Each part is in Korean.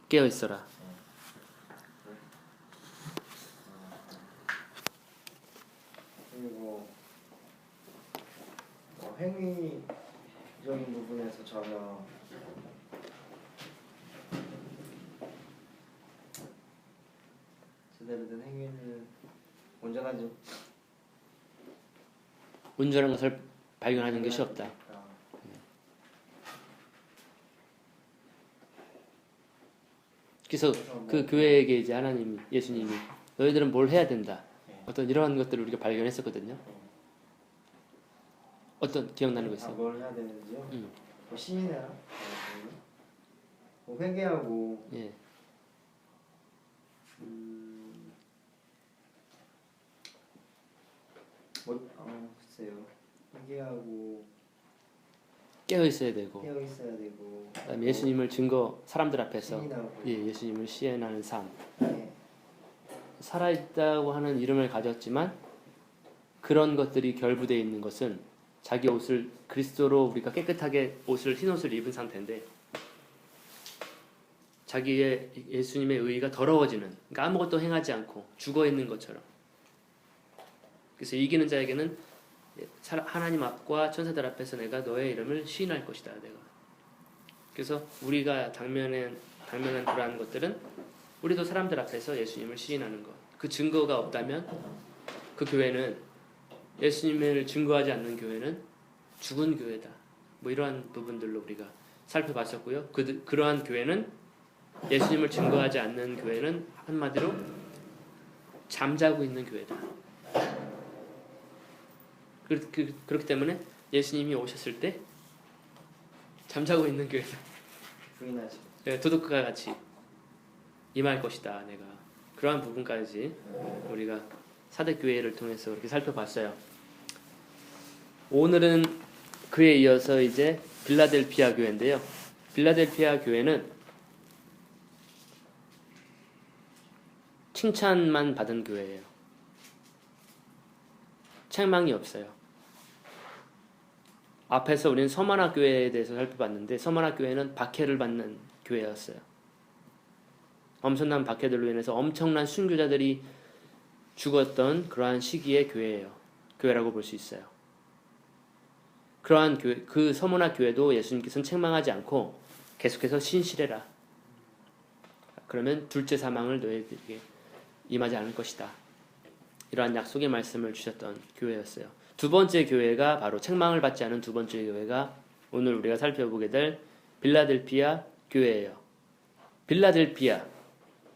깨어 있어라. 그리고 행위적인 부분에서 전혀 제대로 된 행위를 온전한 것을 발견하는 것이 없다. 그래서 그 교회에게 이제 하나님이, 예수님이 너희들은 뭘 해야 된다. 어떤 이러한 것들을 우리가 발견했었거든요. 어떤 기억나는 거 있어요? 뭘 해야 되는지요? 뭐 시민회라? 뭐 회개하고 예. 글쎄요. 회개하고 깨어 있어야 되고. 그다음에 예수님을 사람들 앞에서 예수님을 시인하는 삶. 살아있다고 하는 이름을 가졌지만 그런 것들이 결부되어 있는 것은 자기 옷을 그리스도로 우리가 깨끗하게 흰 옷을 입은 상태인데 자기의 예수님의 의의가 더러워지는, 그러니까 아무것도 행하지 않고 죽어 있는 것처럼. 그래서 이기는 자에게는 하나님 앞과 천사들 앞에서 내가 너의 이름을 시인할 것이다. 내가. 그래서 우리가 당면한 그러한 것들은 우리도 사람들 앞에서 예수님을 시인하는 것. 그 증거가 없다면 그 교회는, 예수님을 증거하지 않는 교회는 죽은 교회다. 뭐 이러한 부분들로 우리가 살펴봤었고요. 그러한 교회는, 예수님을 증거하지 않는 교회는 한마디로 잠자고 있는 교회다. 그렇기 때문에 예수님이 오셨을 때 잠자고 있는 교회다. 부인하지. 도둑과 같이 임할 것이다. 내가. 그러한 부분까지 우리가 사대교회를 통해서 그렇게 살펴봤어요. 오늘은 그에 이어서 이제 빌라델피아 교회인데요. 빌라델피아 교회는 칭찬만 받은 교회예요. 책망이 없어요. 앞에서 우리는 서머나 교회에 대해서 살펴봤는데 서머나 교회는 박해를 받는 교회였어요. 엄청난 박해들로 인해서 엄청난 순교자들이 죽었던 그러한 시기의 교회라고 볼 수 있어요. 그러한 교회, 그 서머나 교회도 예수님께서는 책망하지 않고 계속해서 신실해라. 그러면 둘째 사망을 너희에게 임하지 않을 것이다. 이러한 약속의 말씀을 주셨던 교회였어요. 두 번째 교회가 바로 책망을 받지 않은 두 번째 교회가 오늘 우리가 살펴보게 될 빌라델피아 교회예요. 빌라델피아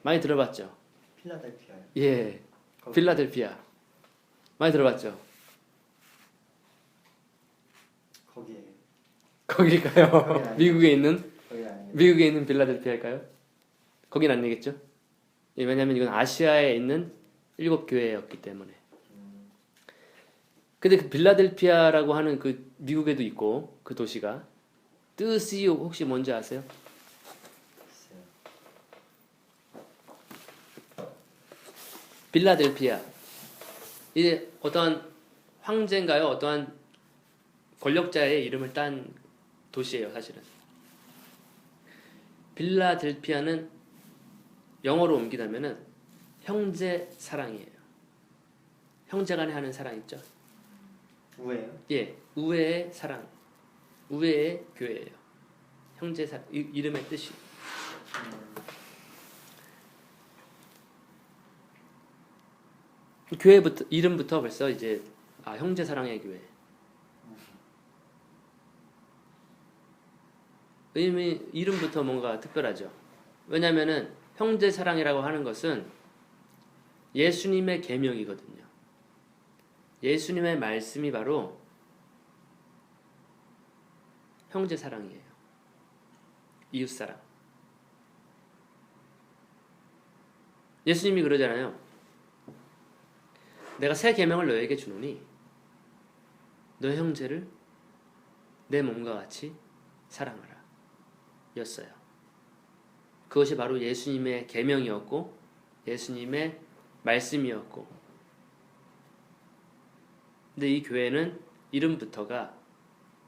많이 들어봤죠? 필라델피아요? 예, 빌라델피아 많이 들어봤죠? 거기일까요? 미국에 있는 빌라델피아일까요? 거긴 아니겠죠? 예, 왜냐하면 이건 아시아에 있는 7교회였기 때문에. 근데 그 빌라델피아라고 하는 그 미국에도 있고 그 도시가 뜻이 혹시 뭔지 아세요? 빌라델피아. 이제 어떠한 황제인가요? 어떠한 권력자의 이름을 딴 도시예요, 사실은. 빌라델피아는 영어로 옮기자면은 형제 사랑이에요. 형제간에 하는 사랑 있죠? 우애요? 예, 우애의 사랑, 우애의 교회예요. 형제 사랑, 이름의 뜻이. 교회부터 이름부터 벌써 이제 형제 사랑의 교회. 이름부터 뭔가 특별하죠. 왜냐하면은 형제 사랑이라고 하는 것은 예수님의 계명이거든요. 예수님의 말씀이 바로 형제 사랑이에요. 이웃 사랑. 예수님이 그러잖아요. 내가 새 계명을 너에게 주노니 너의 형제를 내 몸과 같이 사랑하라. 였어요. 그것이 바로 예수님의 계명이었고 예수님의 말씀이었고, 근데 이 교회는 이름부터가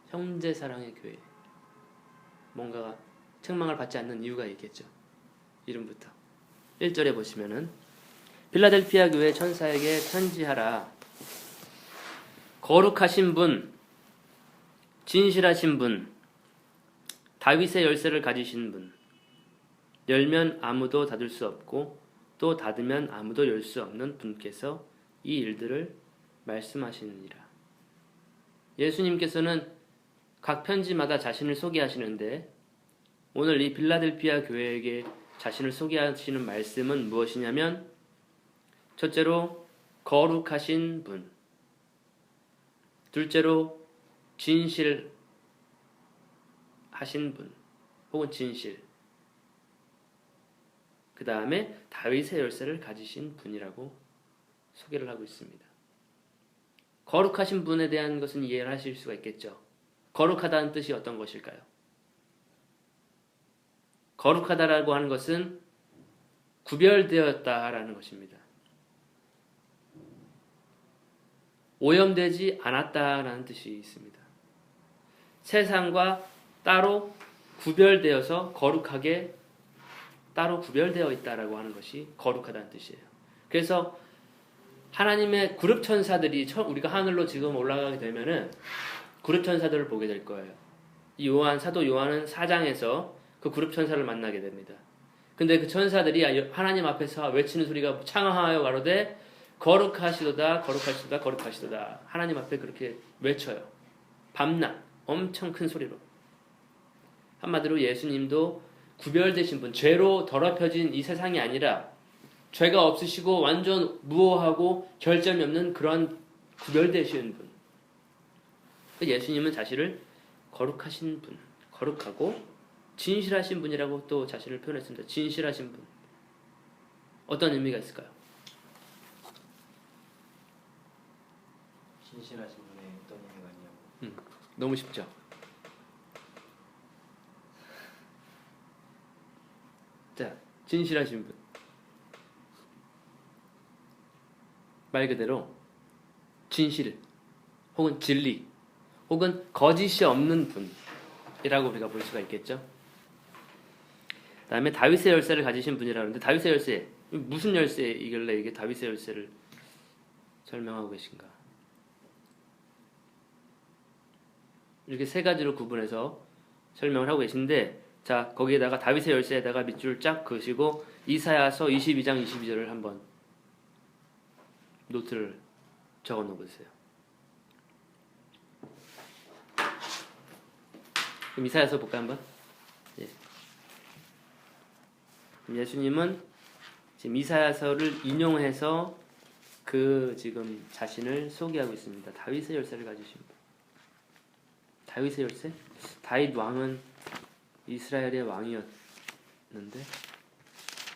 형제 사랑의 교회. 뭔가 책망을 받지 않는 이유가 있겠죠. 이름부터 1절에 보시면은 필라델피아 교회 천사에게 편지하라. 거룩하신 분, 진실하신 분, 다윗의 열쇠를 가지신 분, 열면 아무도 닫을 수 없고 또 닫으면 아무도 열 수 없는 분께서 이 일들을 말씀하시느니라. 예수님께서는 각 편지마다 자신을 소개하시는데 오늘 이 빌라델피아 교회에게 자신을 소개하시는 말씀은 무엇이냐면 첫째로 거룩하신 분, 둘째로 진실하신 분 혹은 진실, 그 다음에 다윗의 열쇠를 가지신 분이라고 소개를 하고 있습니다. 거룩하신 분에 대한 것은 이해를 하실 수가 있겠죠. 거룩하다는 뜻이 어떤 것일까요? 거룩하다라고 하는 것은 구별되었다라는 것입니다. 오염되지 않았다라는 뜻이 있습니다. 세상과 따로 구별되어서 거룩하게 따로 구별되어 있다라고 하는 것이 거룩하다는 뜻이에요. 그래서 하나님의 그룹 천사들이 우리가 하늘로 지금 올라가게 되면은 그룹 천사들을 보게 될 거예요. 이 사도 요한은 4장에서 그 그룹 천사를 만나게 됩니다. 근데 그 천사들이 하나님 앞에서 외치는 소리가 창하여 가로되 거룩하시도다 거룩하시도다 거룩하시도다. 하나님 앞에 그렇게 외쳐요. 밤낮 엄청 큰 소리로. 한마디로 예수님도 구별되신 분, 죄로 더럽혀진 이 세상이 아니라 죄가 없으시고 완전 무오하고 결점이 없는 그런 구별되신 분. 예수님은 자신을 거룩하신 분, 거룩하고 진실하신 분이라고 또 자신을 표현했습니다. 진실하신 분. 어떤 의미가 있을까요? 진실하신 분의 어떤 의미가 있냐고. 너무 쉽죠? 자, 진실하신 분. 말 그대로 진실 혹은 진리 혹은 거짓이 없는 분이라고 우리가 볼 수가 있겠죠. 그 다음에 다윗의 열쇠를 가지신 분이라고 하는데 다윗의 열쇠, 무슨 열쇠이길래 이게 다윗의 열쇠를 설명하고 계신가. 이렇게 세 가지로 구분해서 설명을 하고 계신데, 자, 거기에다가 다윗의 열쇠에다가 밑줄 쫙 그으시고 이사야서 22장 22절을 한번 노트를 적어 놓으세요. 그럼 이사야서 볼까요 한번? 예. 예수님은 지금 이사야서를 인용해서 그 지금 자신을 소개하고 있습니다. 다윗의 열쇠를 가지신 분. 다윗의 열쇠? 다윗 왕은 이스라엘의 왕이었는데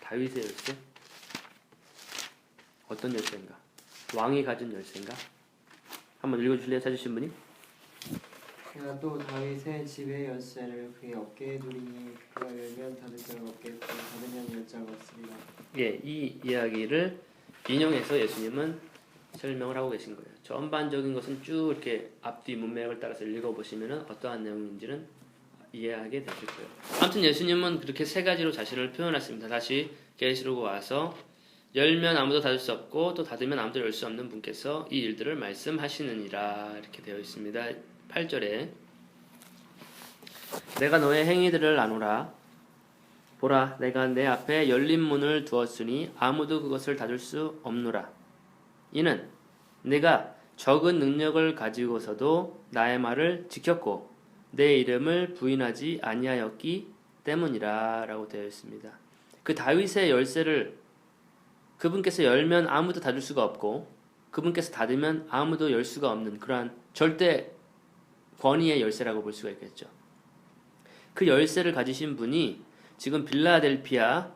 다윗의 열쇠? 어떤 열쇠인가? 왕이 가진 열쇠인가? 한번 읽어주실래요? 찾으신 분이? 그가 또 다윗의 집의 열쇠를 그의 어깨에 두리니 그가 열면 닫을 자가 없겠고 닫으면 열 자가 없으리라. 예, 이 이야기를 인용해서 예수님은 설명을 하고 계신 거예요. 전반적인 것은 쭉 이렇게 앞뒤 문맥을 따라서 읽어보시면 어떠한 내용인지는 이해하게 되실 거예요. 아무튼 예수님은 그렇게 세 가지로 자신을 표현했습니다. 다시 계시록 와서 열면 아무도 닫을 수 없고 또 닫으면 아무도 열 수 없는 분께서 이 일들을 말씀하시느니라 이렇게 되어 있습니다. 8절에 내가 너의 행위들을 아노라. 보라, 내가 내 앞에 열린 문을 두었으니 아무도 그것을 닫을 수 없노라. 이는 내가 적은 능력을 가지고서도 나의 말을 지켰고 내 이름을 부인하지 아니하였기 때문이라 라고 되어 있습니다. 그 다윗의 열쇠를 그분께서 열면 아무도 닫을 수가 없고 그분께서 닫으면 아무도 열 수가 없는 그러한 절대 권위의 열쇠라고 볼 수가 있겠죠. 그 열쇠를 가지신 분이 지금 빌라델피아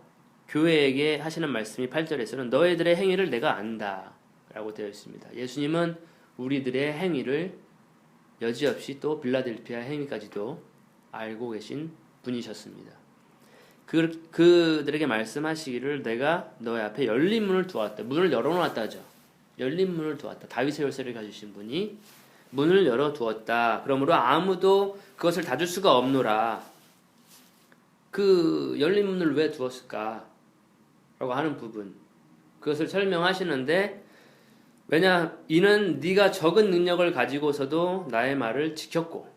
교회에게 하시는 말씀이 8절에서는 너희들의 행위를 내가 안다 라고 되어 있습니다. 예수님은 우리들의 행위를 여지없이 또 빌라델피아 행위까지도 알고 계신 분이셨습니다. 그들에게 말씀하시기를 내가 너희 앞에 열린 문을 두었다. 문을 열어놓았다 하죠. 열린 문을 두었다. 다윗의 열쇠를 가지신 분이 문을 열어두었다. 그러므로 아무도 그것을 닫을 수가 없노라. 그 열린 문을 왜 두었을까? 라고 하는 부분. 그것을 설명하시는데 왜냐 이는 네가 적은 능력을 가지고서도 나의 말을 지켰고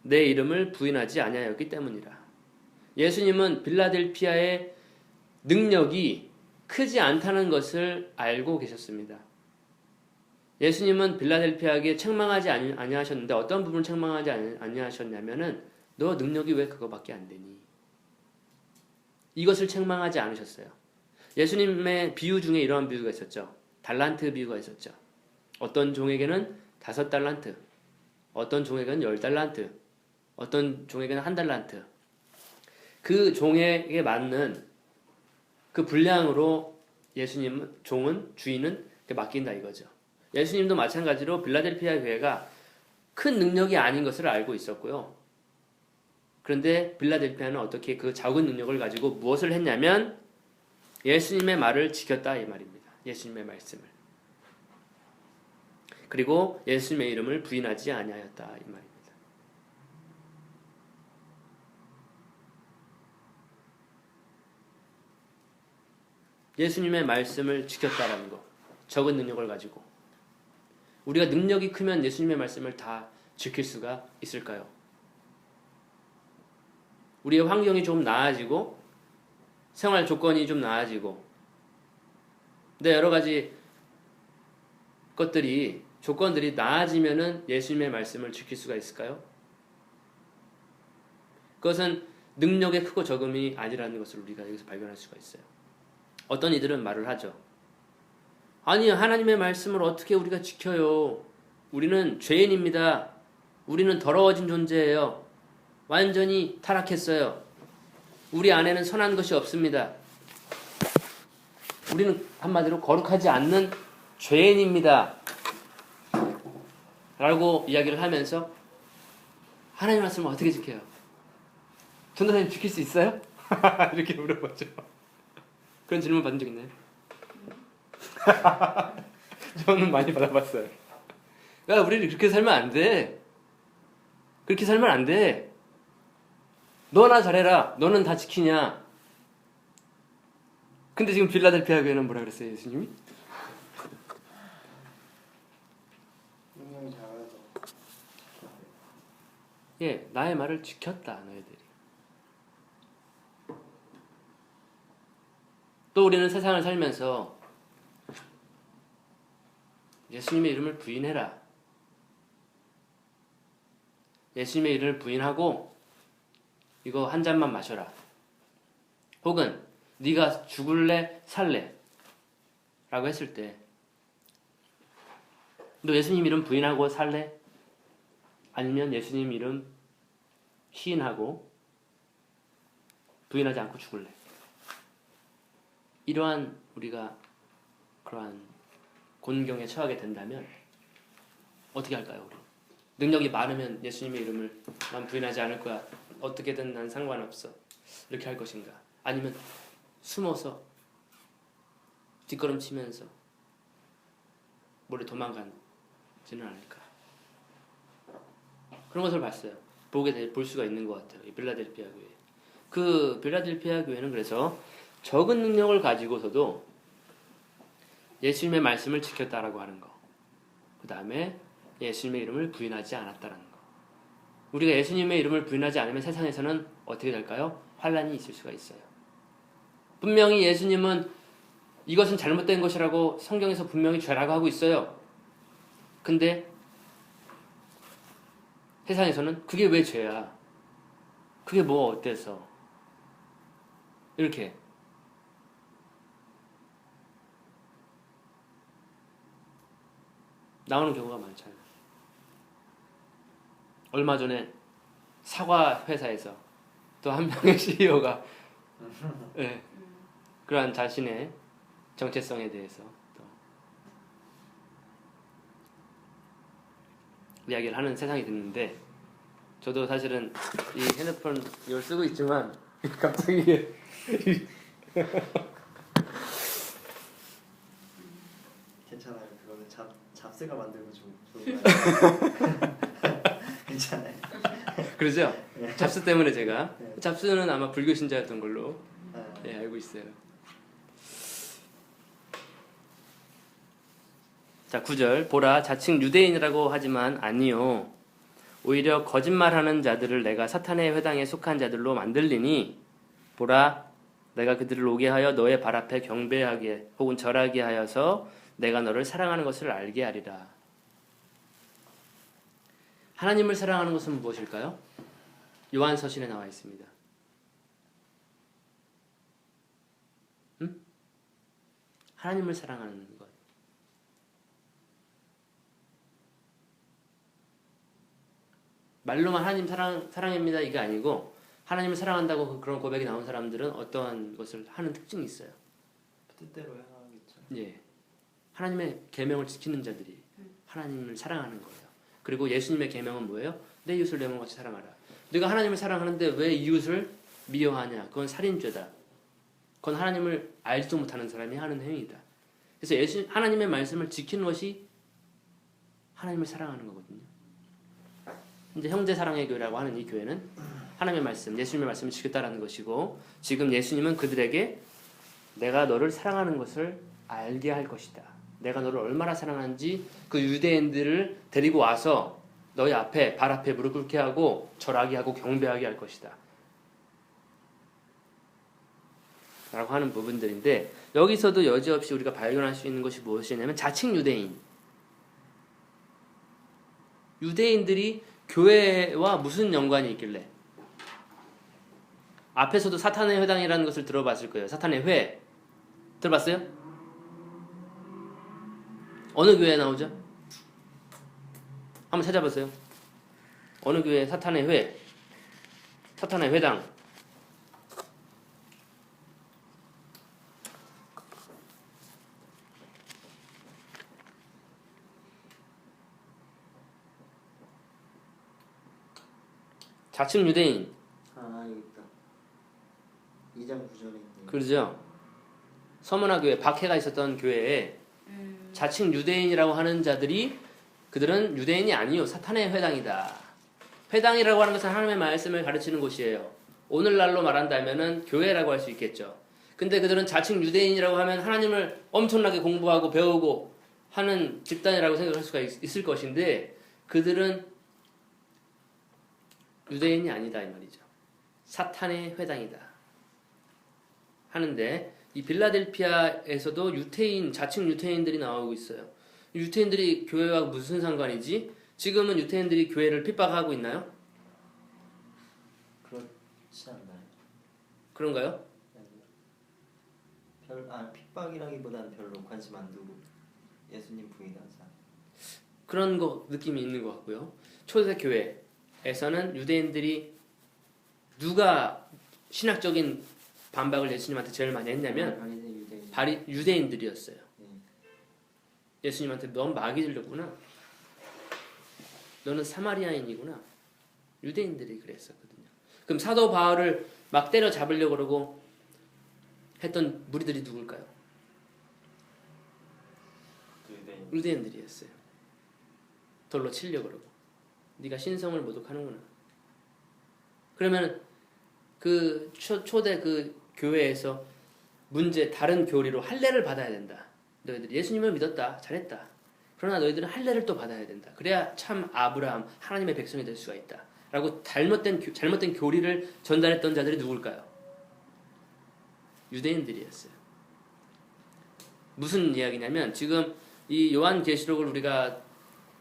내 이름을 부인하지 아니하였기 때문이라. 예수님은 빌라델피아의 능력이 크지 않다는 것을 알고 계셨습니다. 예수님은 빌라델피아에게 책망하지 아니하셨는데 어떤 부분을 책망하지 아니하셨냐면은 너 능력이 왜 그거밖에 안 되니? 이것을 책망하지 않으셨어요. 예수님의 비유 중에 이러한 비유가 있었죠. 달란트 비유가 있었죠. 어떤 종에게는 5달란트, 어떤 종에게는 10달란트, 어떤 종에게는 1달란트. 그 종에게 맞는 그 분량으로 주인은 맡긴다 이거죠. 예수님도 마찬가지로 빌라델피아 교회가 큰 능력이 아닌 것을 알고 있었고요. 그런데 빌라델피아는 어떻게 그 작은 능력을 가지고 무엇을 했냐면 예수님의 말을 지켰다 이 말입니다. 예수님의 말씀을. 그리고 예수님의 이름을 부인하지 아니하였다 이 말입니다. 예수님의 말씀을 지켰다라는 거. 적은 능력을 가지고. 우리가 능력이 크면 예수님의 말씀을 다 지킬 수가 있을까요? 우리의 환경이 좀 나아지고 생활 조건이 좀 나아지고 근데 여러 가지 조건들이 나아지면은 예수님의 말씀을 지킬 수가 있을까요? 그것은 능력의 크고 적음이 아니라는 것을 우리가 여기서 발견할 수가 있어요. 어떤 이들은 말을 하죠. 아니 하나님의 말씀을 어떻게 우리가 지켜요? 우리는 죄인입니다. 우리는 더러워진 존재예요. 완전히 타락했어요. 우리 안에는 선한 것이 없습니다. 우리는 한마디로 거룩하지 않는 죄인입니다. 라고 이야기를 하면서 하나님 말씀을 어떻게 지켜요? 전도사님 지킬 수 있어요? 이렇게 물어보죠. 그런 질문 받은 적 있나요? 저는 많이 받아봤어요. 야, 우리는 그렇게 살면 안 돼. 그렇게 살면 안 돼. 너나 잘해라. 너는 다 지키냐. 근데 지금 빌라델피아 교회는 뭐라 그랬어요, 예수님이? 능력이 작아서. 예, 나의 말을 지켰다, 너희들이. 또 우리는 세상을 살면서 예수님의 이름을 부인해라. 예수님의 이름을 부인하고 이거 한 잔만 마셔라. 혹은 네가 죽을래 살래 라고 했을 때 너 예수님 이름 부인하고 살래? 아니면 예수님 이름 시인하고 부인하지 않고 죽을래? 이러한 우리가 그러한 곤경에 처하게 된다면 어떻게 할까요? 우리 능력이 많으면 예수님의 이름을 난 부인하지 않을 거야. 어떻게든 난 상관없어. 이렇게 할 것인가? 아니면 숨어서 뒷걸음치면서 몰래 도망가지는 않을까? 그런 것을 봤어요. 볼 수가 있는 것 같아요. 이 빌라델피아 교회. 그 빌라델피아 교회는 그래서 적은 능력을 가지고서도 예수님의 말씀을 지켰다라고 하는 거. 그 다음에 예수님의 이름을 부인하지 않았다라는 거. 우리가 예수님의 이름을 부인하지 않으면 세상에서는 어떻게 될까요? 환란이 있을 수가 있어요. 분명히 예수님은 이것은 잘못된 것이라고 성경에서 분명히 죄라고 하고 있어요. 근데 세상에서는 그게 왜 죄야? 그게 뭐 어때서? 이렇게 나오는 경우가 많잖아요. 얼마 전에 사과 회사에서 또 한 명의 CEO가 네, 그러한 자신의 정체성에 대해서 또 이야기를 하는 세상이 됐는데 저도 사실은 이 핸드폰 이걸 쓰고 있지만 갑자기 괜찮아요. 그거는 잡스가 만들고 좋은 거예요. 괜찮아요. 그러죠? 잡스 때문에 제가 네. 잡스는 아마 불교 신자였던 걸로 아, 예, 알고 있어요. 자, 9절. 보라, 자칭 유대인이라고 하지만 아니요. 오히려 거짓말하는 자들을 내가 사탄의 회당에 속한 자들로 만들리니 보라, 내가 그들을 오게 하여 너의 발 앞에 경배하게 혹은 절하게 하여서 내가 너를 사랑하는 것을 알게 하리라. 하나님을 사랑하는 것은 무엇일까요? 요한서신에 나와 있습니다. 하나님을 사랑하는 것. 말로만 하나님 사랑합니다 이게 아니고 하나님을 사랑한다고 그런 고백이 나온 사람들은 어떠한 것을 하는 특징이 있어요. 뜻대로 행하겠죠. 예, 하나님의 계명을 지키는 자들이 하나님을 사랑하는 거예요. 그리고 예수님의 계명은 뭐예요? 내 이웃을 내 몸같이 사랑하라. 네가 하나님을 사랑하는데 왜 이웃을 미워하냐? 그건 살인죄다. 그건 하나님을 알지도 못하는 사람이 하는 행위다. 그래서 하나님의 말씀을 지키는 것이 하나님을 사랑하는 거거든요. 이제 형제 사랑의 교회라고 하는 이 교회는 하나님의 말씀, 예수님의 말씀을 지켰다라는 것이고 지금 예수님은 그들에게 내가 너를 사랑하는 것을 알게 할 것이다. 내가 너를 얼마나 사랑하는지 그 유대인들을 데리고 와서 너희 앞에 발 앞에 무릎 꿇게 하고 절하게 하고 경배하게 할 것이다. 라고 하는 부분들인데 여기서도 여지없이 우리가 발견할 수 있는 것이 무엇이냐면 자칭 유대인. 유대인들이 교회와 무슨 연관이 있길래? 앞에서도 사탄의 회당이라는 것을 들어봤을 거예요. 사탄의 회. 들어봤어요? 어느 교회에 나오죠? 한번 찾아보세요. 어느 교회 사탄의 회? 사탄의 회당. 자칭 유대인. 아, 여기 있다. 2장 9절에 있네요. 그러죠? 서문화 교회, 박해가 있었던 교회에 자칭 유대인이라고 하는 자들이 그들은 유대인이 아니요 사탄의 회당이다. 회당이라고 하는 것은 하나님의 말씀을 가르치는 곳이에요. 오늘날로 말한다면은 교회라고 할 수 있겠죠. 근데 그들은 자칭 유대인이라고 하면 하나님을 엄청나게 공부하고 배우고 하는 집단이라고 생각할 수가 있을 것인데 그들은 유대인이 아니다 이 말이죠. 사탄의 회당이다 하는데 이 빌라델피아에서도 자칭 유태인들이 나오고 있어요. 유태인들이 교회와 무슨 상관이지? 지금은 유태인들이 교회를 핍박하고 있나요? 그렇지 않나요? 그런가요? 핍박이라기보다는 별로 관심 안 두고 예수님 부인한 사람. 그런 느낌이 있는 것 같고요. 초대 교회에서는 유대인들이 누가 신학적인 반박을 예수님한테 제일 많이 했냐면 유대인들이었어요. 예수님한테 넌 마귀 들렸구나. 너는 사마리아인이구나. 유대인들이 그랬었거든요. 그럼 사도 바울을 막 때려 잡으려고 그러고 했던 무리들이 누굴까요? 유대인들이었어요. 돌로 치려고 그러고 네가 신성을 모독하는구나. 그러면 그 초대 그 교회에서 다른 교리로 할례를 받아야 된다. 너희들이 예수님을 믿었다. 잘했다. 그러나 너희들은 할례를 또 받아야 된다. 그래야 참 아브라함 하나님의 백성이 될 수가 있다. 라고 잘못된 교리를 전달했던 자들이 누굴까요? 유대인들이었어요. 무슨 이야기냐면 지금 이 요한계시록을 우리가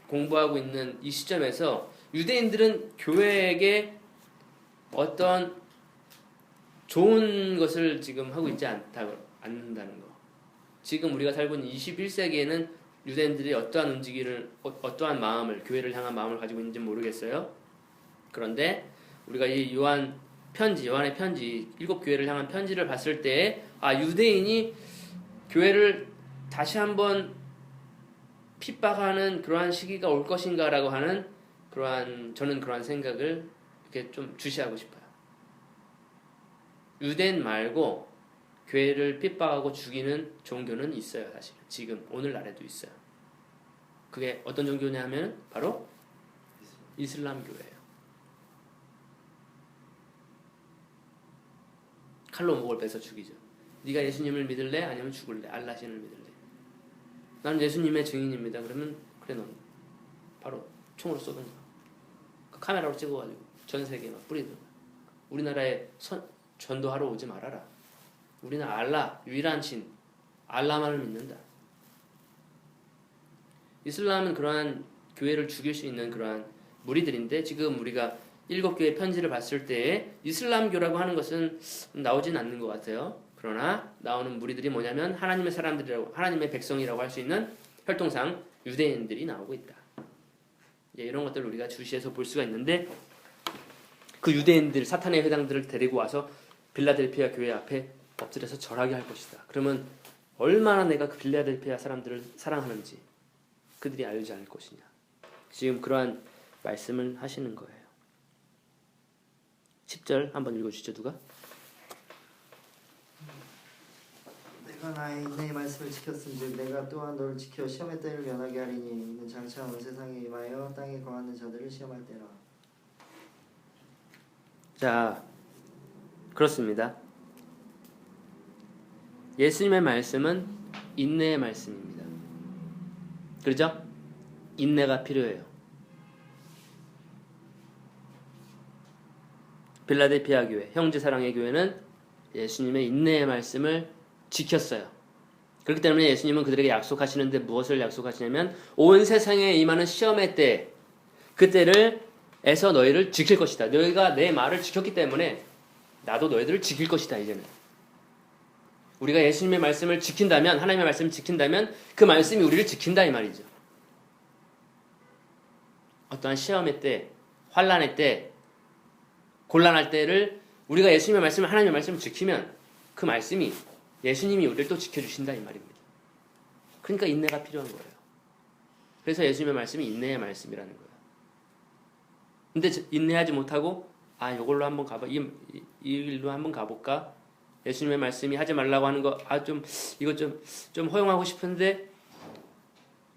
공부하고 있는 이 시점에서 유대인들은 교회에게 어떤 좋은 것을 지금 하고 있지 않는다는 거. 지금 우리가 살고 있는 21세기에는 유대인들이 어떠한 마음을, 교회를 향한 마음을 가지고 있는지 모르겠어요. 그런데 우리가 이 요한의 편지, 7교회를 향한 편지를 봤을 때, 유대인이 교회를 다시 한번 핍박하는 그러한 시기가 올 것인가라고 하는 저는 그러한 생각을 이렇게 좀 주시하고 싶어요. 유대인 말고 교회를 핍박하고 죽이는 종교는 있어요, 사실. 지금 오늘날에도 있어요. 그게 어떤 종교냐 하면 바로 이슬람 교회예요. 칼로 목을 베서 죽이죠. 네가 예수님을 믿을래? 아니면 죽을래? 알라 신을 믿을래? 나는 예수님의 증인입니다. 그러면 그래 넌 바로 총으로 쏘든가 그 카메라로 찍어가지고 전 세계에 막 뿌리든가. 우리나라에 전도하러 오지 말아라. 우리는 알라 유일한 신 알라만을 믿는다. 이슬람은 그러한 교회를 죽일 수 있는 그러한 무리들인데 지금 우리가 7교회 편지를 봤을 때 이슬람교라고 하는 것은 나오진 않는 것 같아요. 그러나 나오는 무리들이 뭐냐면 하나님의 사람들이라고 하나님의 백성이라고 할 수 있는 혈통상 유대인들이 나오고 있다. 이런 것들을 우리가 주시해서 볼 수가 있는데 그 유대인들 사탄의 회당들을 데리고 와서 빌라델피아 교회 앞에 엎드려서 절하게 할 것이다. 그러면 얼마나 내가 그 빌라델피아 사람들을 사랑하는지 그들이 알지 않을 것이냐. 지금 그러한 말씀을 하시는 거예요. 10절 한번 읽어주시죠. 누가? 내가 내 말씀을 지켰은즉 내가 또한 너를 지켜 시험의 때를 면하게 하리니 이는 장차 온 세상에 임하여 땅에 거하는 자들을 시험할 때라. 자, 그렇습니다. 예수님의 말씀은 인내의 말씀입니다. 그렇죠? 인내가 필요해요. 빌라델피아 교회, 형제 사랑의 교회는 예수님의 인내의 말씀을 지켰어요. 그렇기 때문에 예수님은 그들에게 약속하시는데 무엇을 약속하시냐면 온 세상에 임하는 시험의 때, 그때를 에서 너희를 지킬 것이다. 너희가 내 말을 지켰기 때문에 나도 너희들을 지킬 것이다. 이제는 우리가 예수님의 말씀을 지킨다면, 하나님의 말씀을 지킨다면 그 말씀이 우리를 지킨다 이 말이죠. 어떠한 시험의 때, 환난의 때, 곤란할 때를 우리가 예수님의 말씀을, 하나님의 말씀을 지키면 그 말씀이 예수님이 우리를 또 지켜주신다 이 말입니다. 그러니까 인내가 필요한 거예요. 그래서 예수님의 말씀이 인내의 말씀이라는 거예요. 근데 인내하지 못하고 요걸로 한번 가봐, 이 일로 한번 가볼까? 예수님의 말씀이 하지 말라고 하는 거, 이거 좀 허용하고 싶은데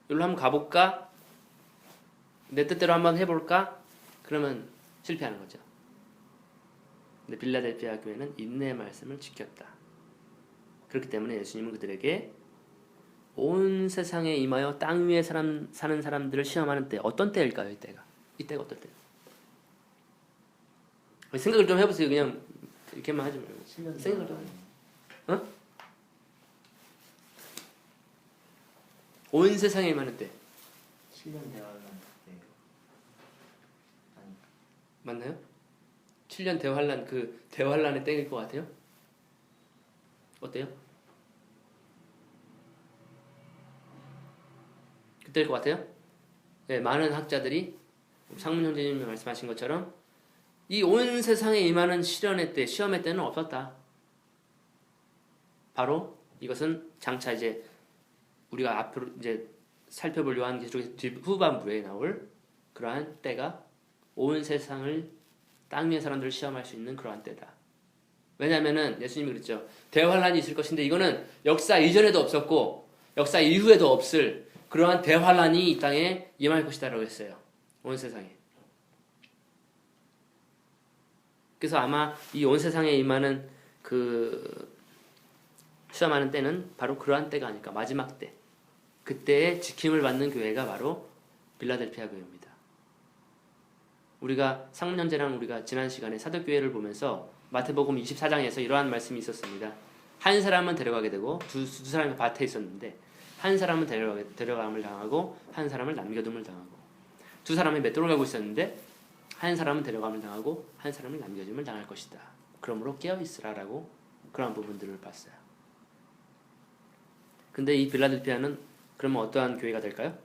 이걸로 한번 가볼까? 내 뜻대로 한번 해볼까? 그러면 실패하는 거죠. 근데 빌라델피아 교회는 인내의 말씀을 지켰다. 그렇기 때문에 예수님은 그들에게 온 세상에 임하여 땅 위에 사는 사람들을 시험하는 때, 어떤 때일까요? 이때가 어떤 때? 생각을 좀 해보세요. 그냥 이렇게만 하지 말고 생각을 좀 해요. 온 세상에 임하는 때 7년 대환란 때 맞나요? 7년 대환란, 그 대환란의 때일 것 같아요? 어때요? 그때일 것 같아요? 네, 많은 학자들이 상문 형제님이 말씀하신 것처럼 이 온 세상에 임하는 시련의 때, 시험의 때는 없었다. 바로 이것은 장차 이제 우리가 앞으로 이제 살펴볼 요한 계시록 후반부에 나올 그러한 때가 온 세상을, 땅 위의 사람들을 시험할 수 있는 그러한 때다. 왜냐하면은 예수님이 그랬죠. 대환란이 있을 것인데 이거는 역사 이전에도 없었고 역사 이후에도 없을 그러한 대환란이 이 땅에 임할 것이다라고 했어요. 온 세상에. 그래서 아마 이 온 세상에 임하는 그 시험하는 때는 바로 그러한 때가 아닐까. 마지막 때. 그때에 지킴을 받는 교회가 바로 빌라델피아 교회입니다. 우리가 상문현재랑 우리가 지난 시간에 사도교회를 보면서 마태복음 24장에서 이러한 말씀이 있었습니다. 한 사람은 데려가게 되고 두 사람이 밭에 있었는데 한 사람은 데려감을 당하고 한 사람을 남겨둠을 당하고, 두 사람이 맷돌을 가고 있었는데 한 사람은 데려감을 당하고 한 사람을 남겨둠을 당할 것이다. 그러므로 깨어있으라라고 그러한 부분들을 봤어요. 근데 이 빌라델피아는 그러면 어떠한 교회가 될까요?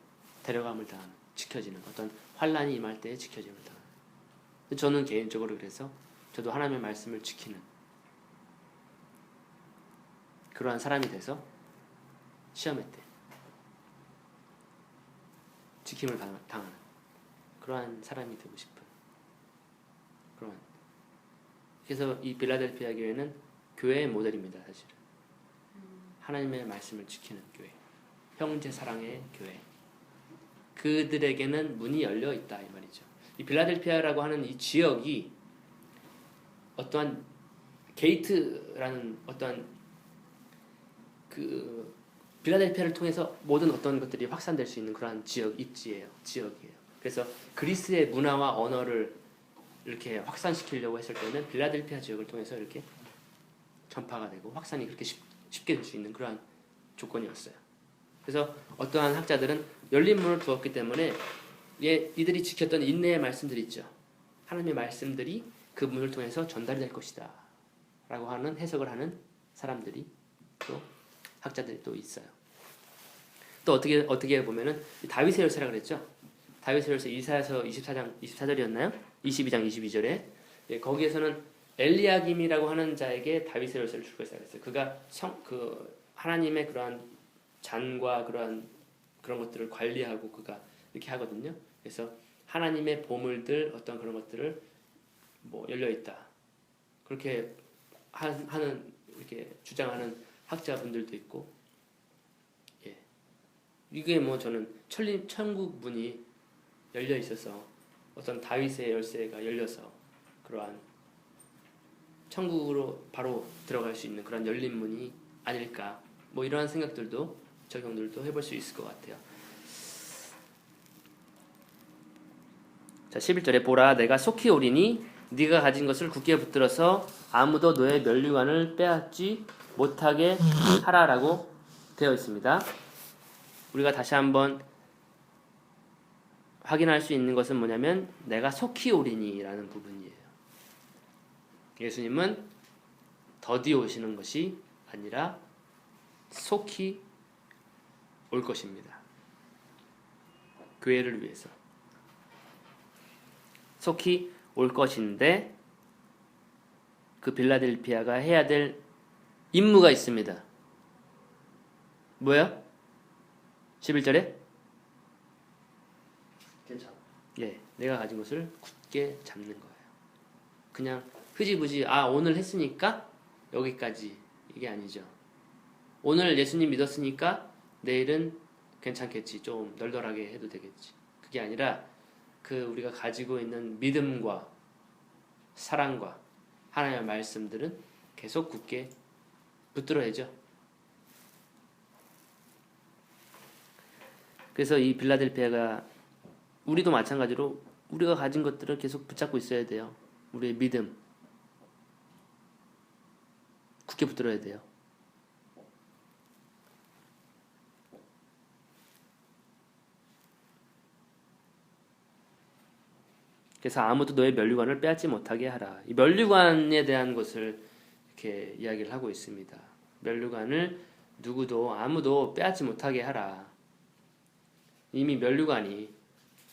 데려감을 당하는, 지켜지는, 어떤 환란이 임할 때에 지켜짐을 당하는. 저는 개인적으로 그래서 저도 하나님의 말씀을 지키는 그러한 사람이 돼서 시험의 때 지킴을 당하는 그러한 사람이 되고 싶은 그러한. 그래서 이 빌라델피아 교회는 교회의 모델입니다. 사실은 하나님의 말씀을 지키는 교회, 형제 사랑의 교회. 그들에게는 문이 열려 있다 이 말이죠. 이 빌라델피아라고 하는 이 지역이 어떠한 게이트라는 어떤 그 빌라델피아를 통해서 모든 어떤 것들이 확산될 수 있는 그러한 지역이에요. 그래서 그리스의 문화와 언어를 이렇게 확산시키려고 했을 때는 빌라델피아 지역을 통해서 이렇게 전파가 되고 확산이 그렇게 쉽게 될 수 있는 그러한 조건이었어요. 그래서 어떠한 학자들은 열린 문을 두었기 때문에 이들이 지켰던 인내의 말씀들이 있죠. 하나님의 말씀들이 그 문을 통해서 전달이 될 것이다 라고 하는 해석을 하는 사람들이 또 학자들이 또 있어요. 또 어떻게 보면은 다윗의 열쇠라 그랬죠. 다윗의 열쇠 이사야서 24절이었나요? 22장 22절에 거기에서는 엘리야김이라고 하는 자에게 다윗의 열쇠를 주고 있어야 했어요. 그가 하나님의 그러한 잔과 그런 것들을 관리하고 그가 이렇게 하거든요. 그래서 하나님의 보물들 어떤 그런 것들을 뭐 열려 있다 그렇게 하는 이렇게 주장하는 학자분들도 있고, 예, 이게 뭐 저는 천국 문이 열려 있어서 어떤 다윗의 열쇠가 열려서 그러한 천국으로 바로 들어갈 수 있는 그런 열린 문이 아닐까, 뭐 이러한 생각들도 적용들도 해볼 수 있을 것 같아요. 자, 11절에 보라 내가 속히 오리니 네가 가진 것을 굳게 붙들어서 아무도 너의 면류관을 빼앗지 못하게 하라라고 되어 있습니다. 우리가 다시 한번 확인할 수 있는 것은 뭐냐면 내가 속히 오리니라는 부분이에요. 예수님은 더디 오시는 것이 아니라 속히 올 것입니다. 교회를 위해서 속히 올 것인데 그 빌라델피아가 해야 될 임무가 있습니다. 뭐야? 11절에 괜찮아. 예, 내가 가진 것을 굳게 잡는 거예요. 그냥 흐지부지 오늘 했으니까 여기까지 이게 아니죠. 오늘 예수님 믿었으니까 내일은 괜찮겠지. 좀 널널하게 해도 되겠지. 그게 아니라 우리가 가지고 있는 믿음과 사랑과 하나님의 말씀들은 계속 굳게 붙들어야죠. 그래서 이 빌라델피아가 우리도 마찬가지로 우리가 가진 것들을 계속 붙잡고 있어야 돼요. 우리의 믿음 굳게 붙들어야 돼요. 그래서 아무도 너의 면류관을 빼앗지 못하게 하라. 이 면류관에 대한 것을 이렇게 이야기를 하고 있습니다. 면류관을 아무도 빼앗지 못하게 하라. 이미 면류관이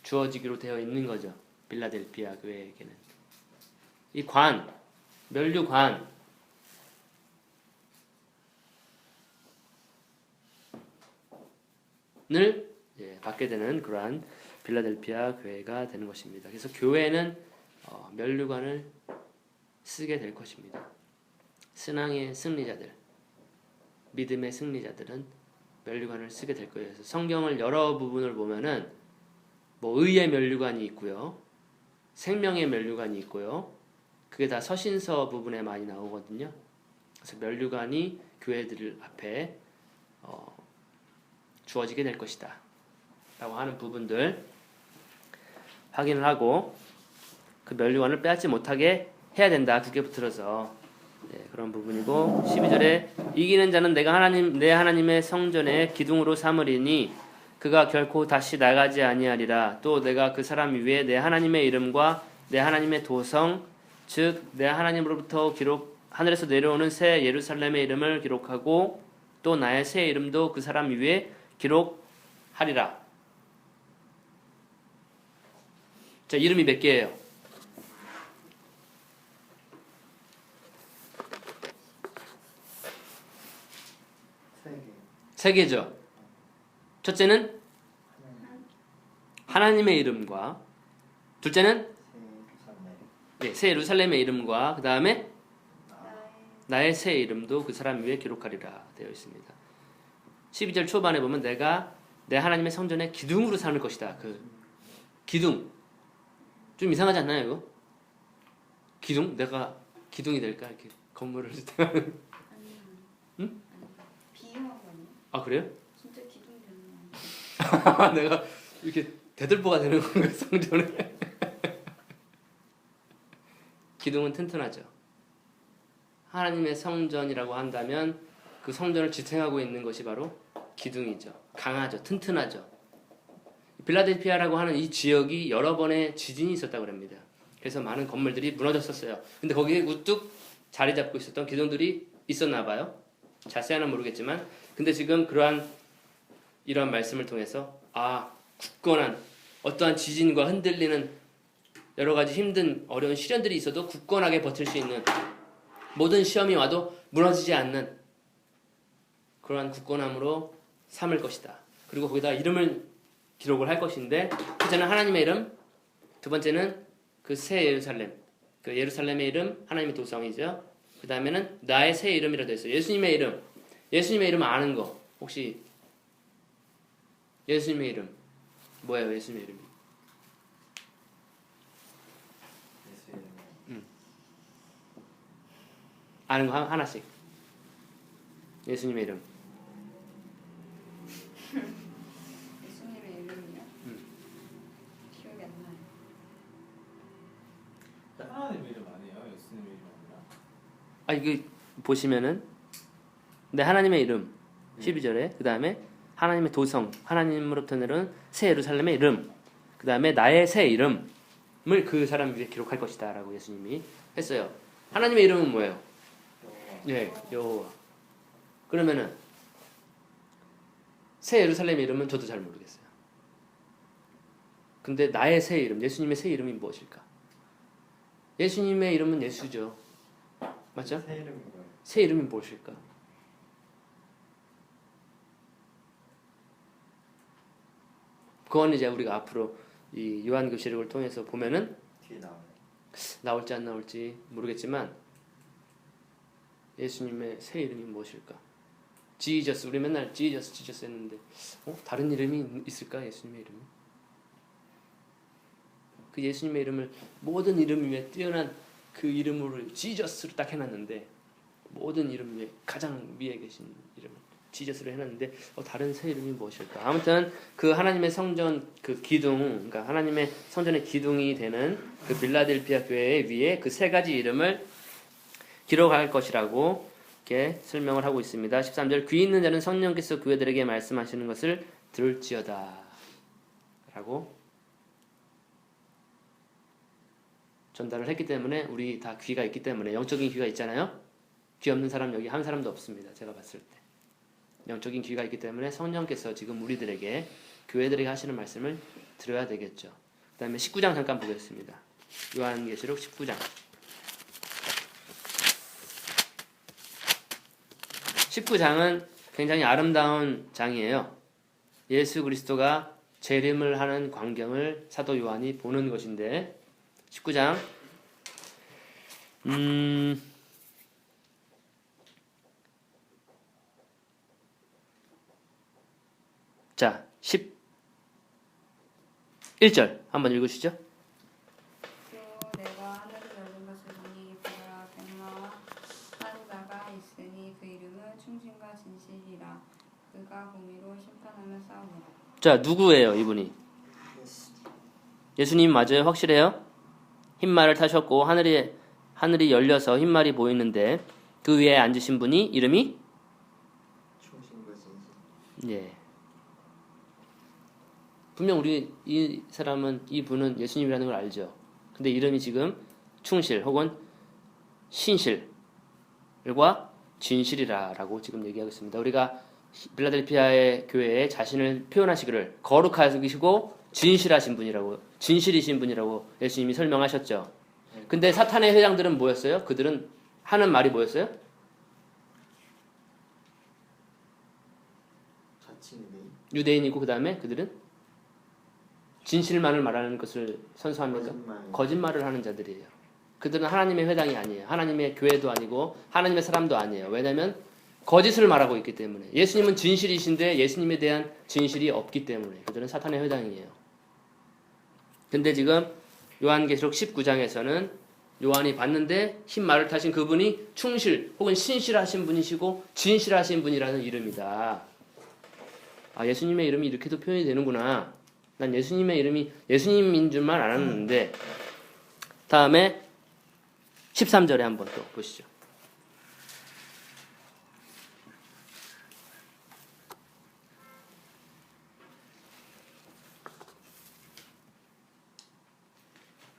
주어지기로 되어 있는 거죠. 빌라델피아 교회에게는. 이 면류관을 받게 되는 그러한 빌라델피아 교회가 되는 것입니다. 그래서 교회는 면류관을 쓰게 될 것입니다. 신앙의 승리자들, 믿음의 승리자들은 면류관을 쓰게 될 거예요. 그래서 성경을 여러 부분을 보면은 뭐 의의 면류관이 있고요, 생명의 면류관이 있고요. 그게 다 서신서 부분에 많이 나오거든요. 그래서 면류관이 교회들 앞에 주어지게 될 것이다 라고 하는 부분들 확인을 하고 그 면류관을 빼앗지 못하게 해야 된다. 굳게 붙들어서 그런 부분이고, 12절에 이기는 자는 내 하나님의 성전에 기둥으로 삼으리니 그가 결코 다시 나가지 아니하리라. 또 내가 그 사람 위에 내 하나님의 이름과 내 하나님의 도성 즉 내 하나님으로부터 하늘에서 내려오는 새 예루살렘의 이름을 기록하고 또 나의 새 이름도 그 사람 위에 기록하리라. 자, 이름이 몇 개예요? 세 개죠. 첫째는 하나님의 이름과, 둘째는 새 예루살렘의 이름과, 그 다음에 나의 새 이름도 그 사람 위에 기록하리라 되어 있습니다. 12절 초반에 보면 내가 내 하나님의 성전에 기둥으로 삼을 것이다. 그 기둥 좀 이상하지 않나요? 이거? 기둥? 내가 기둥이 될까? 이렇게 건물을 지탱하는. 아니야. 응? 아니다. 비유한 거 아니야? 아 그래요? 진짜 기둥 되는 거 아니야? 내가 이렇게 대들보가 되는 건가 성전에? 기둥은 튼튼하죠. 하나님의 성전이라고 한다면 그 성전을 지탱하고 있는 것이 바로 기둥이죠. 강하죠. 튼튼하죠. 빌라델피아라고 하는 이 지역이 여러 번의 지진이 있었다고 합니다. 그래서 많은 건물들이 무너졌었어요. 근데 거기에 우뚝 자리 잡고 있었던 기둥들이 있었나 봐요. 자세히는 모르겠지만, 근데 지금 이러한 말씀을 통해서 굳건한 어떠한 지진과 흔들리는 여러 가지 힘든 어려운 시련들이 있어도 굳건하게 버틸 수 있는, 모든 시험이 와도 무너지지 않는 그러한 굳건함으로 삼을 것이다. 그리고 거기다 이름을 기록을 할 것인데, 첫째는 하나님의 이름, 두 번째는 그 새 예루살렘, 그 예루살렘의 이름, 하나님의 도성이죠. 그 다음에는 나의 새 이름이라 되어 있어요. 예수님의 이름, 예수님의 이름 아는 거 혹시 예수님의 이름 뭐예요? 예수님의 이름이 아는 거 하나씩. 예수님의 이름. 예수님의 이름이요? 기억이 안 나요. 하나님의 이름 아니에요? 예수님의 이름 아니라? 이거 보시면은 하나님의 이름 12절에 그 다음에 하나님의 도성, 하나님으로부터 내려온 새 예루살렘의 이름, 그 다음에 나의 새 이름을 그 사람 위에 기록할 것이다 라고 예수님이 했어요. 하나님의 이름은 뭐예요? 네, 여호와. 그러면은 새 예루살렘의 이름은 저도 잘 모르겠어요. 근데 나의 새 이름, 예수님의 새 이름이 무엇일까? 예수님의 이름은 예수죠. 맞죠? 새 이름이 뭐예요? 새 이름이 무엇일까? 그건 이제 우리가 앞으로 이 요한계시록을 통해서 보면은 뒤에 나와요. 나올지 안 나올지 모르겠지만 예수님의 새 이름이 무엇일까? 지저스, 우리 맨날 지저스 했는데 다른 이름이 있을까? 예수님의 이름이? 그 예수님의 이름을 모든 이름 위에 뛰어난 그 이름으로 지저스로 딱 해놨는데, 모든 이름 위에 가장 위에 계신 이름을 지저스로 해놨는데 다른 새 이름이 무엇일까? 아무튼 그 하나님의 성전 그 기둥, 그러니까 하나님의 성전의 기둥이 되는 그 빌라델피아 교회 위에 그 세 가지 이름을 기록할 것이라고 이렇게 설명을 하고 있습니다. 13절, 귀 있는 자는 성령께서 교회들에게 말씀하시는 것을 들을지어다 라고 전달을 했기 때문에, 우리 다 귀가 있기 때문에, 영적인 귀가 있잖아요. 귀 없는 사람 여기 한 사람도 없습니다. 제가 봤을 때 영적인 귀가 있기 때문에 성령께서 지금 우리들에게, 교회들에게 하시는 말씀을 들어야 되겠죠. 그 다음에 19장 잠깐 보겠습니다. 요한계시록 19장. 19장은 굉장히 아름다운 장이에요. 예수 그리스도가 재림을 하는 광경을 사도 요한이 보는 것인데, 19장 자 11절 한번 읽으시죠. 또 내가 하늘을 열린 것을 보니 보라 백마와 한 자가 있으니 그 이름은 충신과 진실이라. 그가 공의로 심판하며 싸우리라. 자, 누구예요 이분이? 예수님 맞아요? 확실해요? 흰말을 타셨고 하늘이 열려서 흰말이 보이는데 그 위에 앉으신 분이 이름이? 충신과 진실. 예. 분명 우리 이 사람은, 이 분은 예수님이라는 걸 알죠. 근데 이름이 지금 충실 혹은 신실과 진실이라라고 지금 얘기하고 있습니다. 우리가 빌라델피아의 교회에 자신을 표현하시기를 거룩하시고 진실하신 분이라고, 진실이신 분이라고 예수님이 설명하셨죠. 근데 사탄의 회장들은 뭐였어요? 그들은 하는 말이 뭐였어요? 자칭 유대인. 유대인이고 그 다음에 그들은 진실만을 말하는 것을 선서합니까? 거짓말을 하는 자들이에요. 그들은 하나님의 회당이 아니에요. 하나님의 교회도 아니고 하나님의 사람도 아니에요. 왜냐하면 거짓을 말하고 있기 때문에. 예수님은 진실이신데 예수님에 대한 진실이 없기 때문에 그들은 사탄의 회당이에요. 근데 지금 요한계시록 19장에서는 요한이 봤는데 흰 말을 타신 그분이 충실 혹은 신실하신 분이시고 진실하신 분이라는 이름이다. 아, 예수님의 이름이 이렇게도 표현이 되는구나. 난 예수님의 이름이 예수님인 줄만 알았는데. 다음에 13절에 한번 또 보시죠.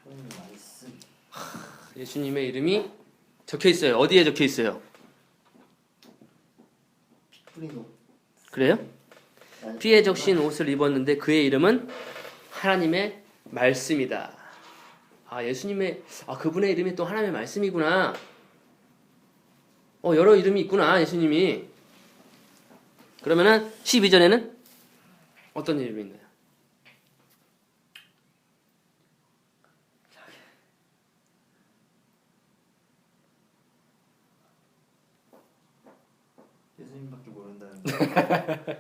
하나님 말씀. 예수님의 이름이 적혀 있어요. 어디에 적혀 있어요? 뿌린 옷. 그래요? 피에 적신 옷을 입었는데 그의 이름은 하나님의 말씀이다. 아, 예수님의, 그분의 이름이 또 하나님의 말씀이구나. 여러 이름이 있구나, 예수님이. 그러면은 12절에는 어떤 이름이 있나요? 예수님밖에 모른다는.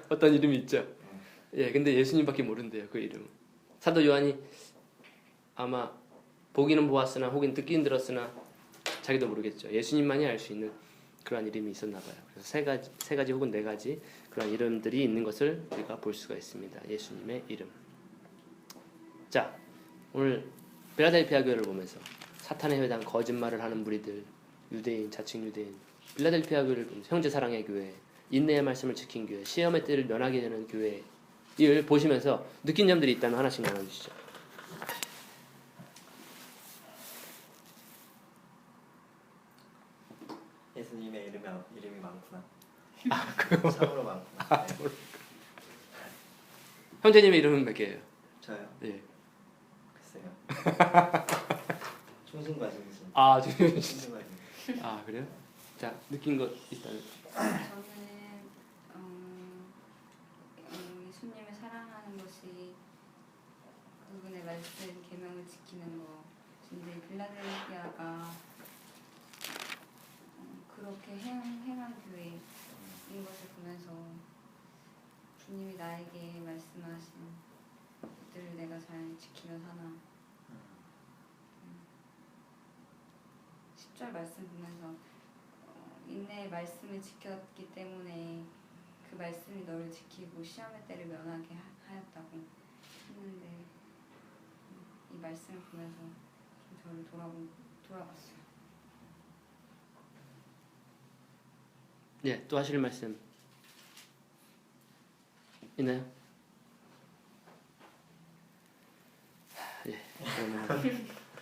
어떤 이름이 있죠? 예, 근데 예수님밖에 모른대요, 그 이름. 사도 요한이 아마 보기는 보았으나 혹은 듣기는 들었으나 자기도 모르겠죠. 예수님만이 알 수 있는 그러한 이름이 있었나 봐요. 그래서 세 가지 혹은 네 가지 그런 이름들이 있는 것을 우리가 볼 수가 있습니다. 예수님의 이름. 자, 오늘 빌라델피아 교회를 보면서 사탄의 회당, 거짓말을 하는 무리들, 유대인, 자칭 유대인, 빌라델피아 교회를 보면서 형제 사랑의 교회, 인내의 말씀을 지킨 교회, 시험의 때를 면하게 되는 교회를 보시면서 느낀 점들이 있다면 하나씩 나눠주시죠. 예수님의 이름이 많구나. 참으로 많구나. 네. 형제님의 이름은 몇 개예요? 저요? 예. 글쎄요. 충신과 진실. 충신과 진실. 그래요? 자, 느낀 것 있다면. 저는 예수님을 사랑하는 것이 그분의 말씀 계명을 지키는 거. 근데 빌라델피아가 그렇게 행한 교회인 것을 보면서 주님이 나에게 말씀하신 것들을 내가 잘 지키며 사나. 10절 말씀 보면서 인내의 말씀을 지켰기 때문에 그 말씀이 너를 지키고 시험의 때를 면하게 하였다고 했는데 이 말씀을 보면서 좀 저를 돌아봤어요. 예, 또 하실 말씀 있나요? 예, 그러면